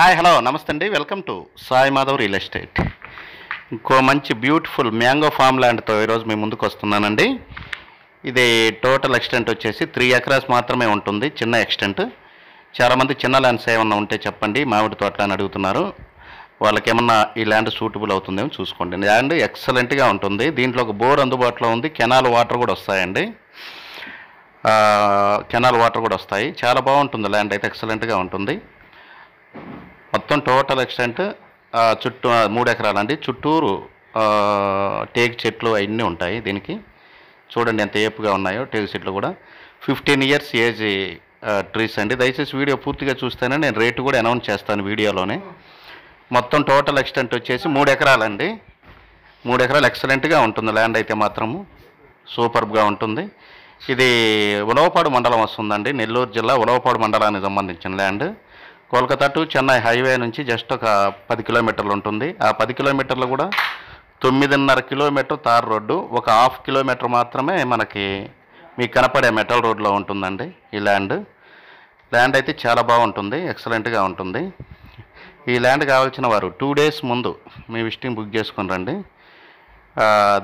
Hi hello నమస్తే అండి. Welcome to Sai Madhav real estate. ఇంకో మంచి బ్యూటిఫుల్ మ్యాంగో ఫామ్ ల్యాండ్తో ఈరోజు మీ ముందుకు వస్తున్నానండి. ఇది టోటల్ ఎక్స్టెంట్ వచ్చేసి 3 ఎకరాస్ మాత్రమే ఉంటుంది, చిన్న ఎక్స్టెంట్. చాలామంది చిన్న ల్యాండ్స్ ఏమన్నా ఉంటే చెప్పండి, మామిడి తోటలు అని అడుగుతున్నారు. వాళ్ళకి ఏమన్నా ఈ ల్యాండ్ సూటబుల్ అవుతుందేమో చూసుకోండి. ల్యాండ్ ఎక్సలెంట్గా ఉంటుంది. దీంట్లో ఒక బోర్ అందుబాటులో ఉంది, కెనాల్ వాటర్ కూడా వస్తాయండి. కెనాల్ వాటర్ కూడా వస్తాయి. చాలా బాగుంటుంది ల్యాండ్ అయితే, ఎక్సలెంట్గా ఉంటుంది. మొత్తం టోటల్ ఎక్స్టెంట్ చుట్టూ 3 ఎకరాలండి. చుట్టూరు టేక్ చెట్లు అవన్నీ ఉంటాయి. దీనికి చూడండి ఎంత ఏపుగా ఉన్నాయో టేక్ చెట్లు కూడా. 15 ఇయర్స్ ఏజ్ ట్రీస్ అండి. దయచేసి వీడియో పూర్తిగా చూస్తేనే నేను రేటు కూడా అనౌన్స్ చేస్తాను వీడియోలోనే. మొత్తం టోటల్ ఎక్స్టెంట్ వచ్చేసి 3 ఎకరాలండి. 3 ఎకరాలు ఎక్సలెంట్గా ఉంటుంది ల్యాండ్ అయితే మాత్రము, సూపర్గా ఉంటుంది. ఇది ఉలవపాడు మండలం వస్తుందండి, నెల్లూరు జిల్లా ఉలవపాడు మండలానికి సంబంధించిన land. Kolkata to Chennai highway నుంచి జస్ట్ ఒక 10 కిలోమీటర్లు ఉంటుంది. ఆ 10 కిలోమీటర్లు కూడా 9.5 కిలోమీటర్ తార్ రోడ్డు, ఒక 1/2 కిలోమీటర్ మాత్రమే మనకి మీకు కనపడే మెటల్ రోడ్లో ఉంటుందండి ఈ ల్యాండ్. ల్యాండ్ అయితే చాలా బాగుంటుంది, ఎక్సలెంట్గా ఉంటుంది. ఈ ల్యాండ్ కావాల్సిన వారు 2 డేస్ ముందు మీ విజిటింగ్ బుక్ చేసుకొని రండి.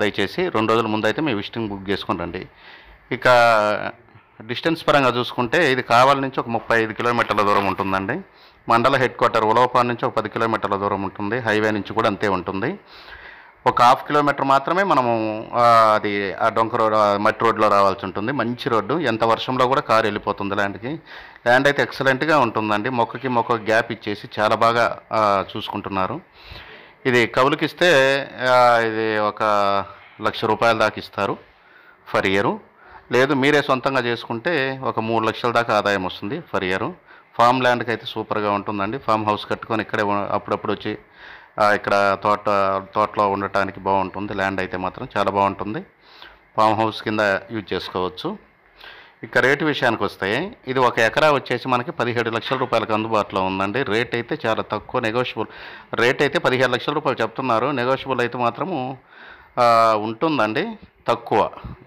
దయచేసి 2 రోజుల ముందు అయితే మీ విజిటింగ్ బుక్ చేసుకొని రండి. ఇక డిస్టెన్స్ పరంగా చూసుకుంటే ఇది కావాలి నుంచి ఒక 35 కిలోమీటర్ల దూరం ఉంటుందండి. మండల హెడ్ క్వార్టర్ ఉలవపాడు నుంచి ఒక 10 కిలోమీటర్ల దూరం ఉంటుంది. హైవే నుంచి కూడా అంతే ఉంటుంది. ఒక 1/2 కిలోమీటర్ మాత్రమే మనము అది ఆ డొంక రోడ్ మట్టి రోడ్లో రావాల్సి ఉంటుంది. మంచి రోడ్డు, ఎంత వర్షంలో కూడా కారు వెళ్ళిపోతుంది ల్యాండ్కి. ల్యాండ్ అయితే ఎక్సలెంట్గా ఉంటుందండి. మొక్కకి మొక్క గ్యాప్ ఇచ్చేసి చాలా బాగా చూసుకుంటున్నారు. ఇది కవులకిస్తే ఇది ఒక ₹1,00,000 దాకా ఇస్తారు ఫర్ ఇయరు. లేదు మీరే సొంతంగా చేసుకుంటే ఒక 3 లక్షల దాకా ఆదాయం వస్తుంది ఫర్ ఇయర్. ఫామ్ ల్యాండ్కి అయితే సూపర్గా ఉంటుందండి. ఫామ్ హౌస్ కట్టుకొని ఇక్కడే అప్పుడప్పుడు వచ్చి ఇక్కడ తోటలో ఉండటానికి బాగుంటుంది. ల్యాండ్ అయితే మాత్రం చాలా బాగుంటుంది. ఫామ్ హౌస్ కింద యూజ్ చేసుకోవచ్చు. ఇక రేటు విషయానికి వస్తే ఇది 1 ఎకరా వచ్చేసి మనకి ₹17 లక్షలకు అందుబాటులో ఉందండి. రేట్ అయితే చాలా తక్కువ, నెగోషియబుల్. రేట్ అయితే ₹17 లక్షలు చెప్తున్నారు. నెగోషియబుల్ అయితే మాత్రము ఉంటుందండి. తక్కువ,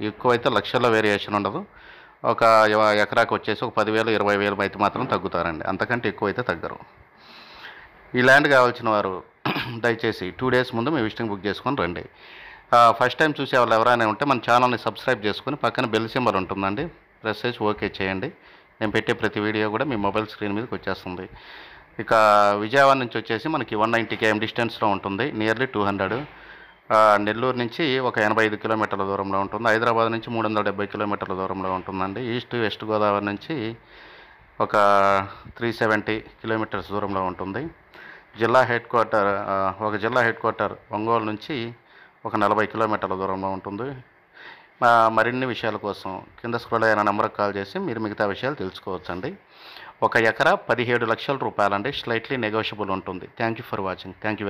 ఎక్కువ అయితే లక్షల్లో వేరియేషన్ ఉండదు. ఒక ఎకరాకు వచ్చేసి ఒక 10,000 20,000 అయితే మాత్రం తగ్గుతారండి, అంతకంటే ఎక్కువ అయితే తగ్గరు. ఈ ల్యాండ్ కావాల్సిన వారు దయచేసి 2 డేస్ ముందు మీ విజిటింగ్ బుక్ చేసుకొని రండి. ఫస్ట్ టైం చూసే వాళ్ళు ఎవరైనా ఉంటే మన ఛానల్ని సబ్స్క్రైబ్ చేసుకొని పక్కన బెల్ సింబల్ ఉంటుందండి, ప్రెస్ చేసి ఓకే చేయండి. నేను పెట్టే ప్రతి వీడియో కూడా మీ మొబైల్ స్క్రీన్ మీదకి వచ్చేస్తుంది. ఇక విజయవాడ నుంచి వచ్చేసి మనకి 190 km డిస్టెన్స్లో ఉంటుంది, నియర్లీ 200. నెల్లూరు నుంచి ఒక 85 కిలోమీటర్ల దూరంలో ఉంటుంది. హైదరాబాద్ నుంచి 370 కిలోమీటర్ల దూరంలో ఉంటుందండి. ఈస్ట్ వెస్ట్ గోదావరి నుంచి ఒక 370 కిలోమీటర్స్ దూరంలో ఉంటుంది. జిల్లా హెడ్ క్వార్టర్ ఒంగోలు నుంచి ఒక 40 కిలోమీటర్ల దూరంలో ఉంటుంది. మరిన్ని విషయాల కోసం కింద స్క్రోల్ అయిన నెంబర్కి కాల్ చేసి మీరు మిగతా విషయాలు తెలుసుకోవచ్చండి. 1 ఎకరా ₹17 లక్షలు అండి. స్లైట్లీ నెగోషియబుల్ ఉంటుంది. Thank you for watching. Thank you.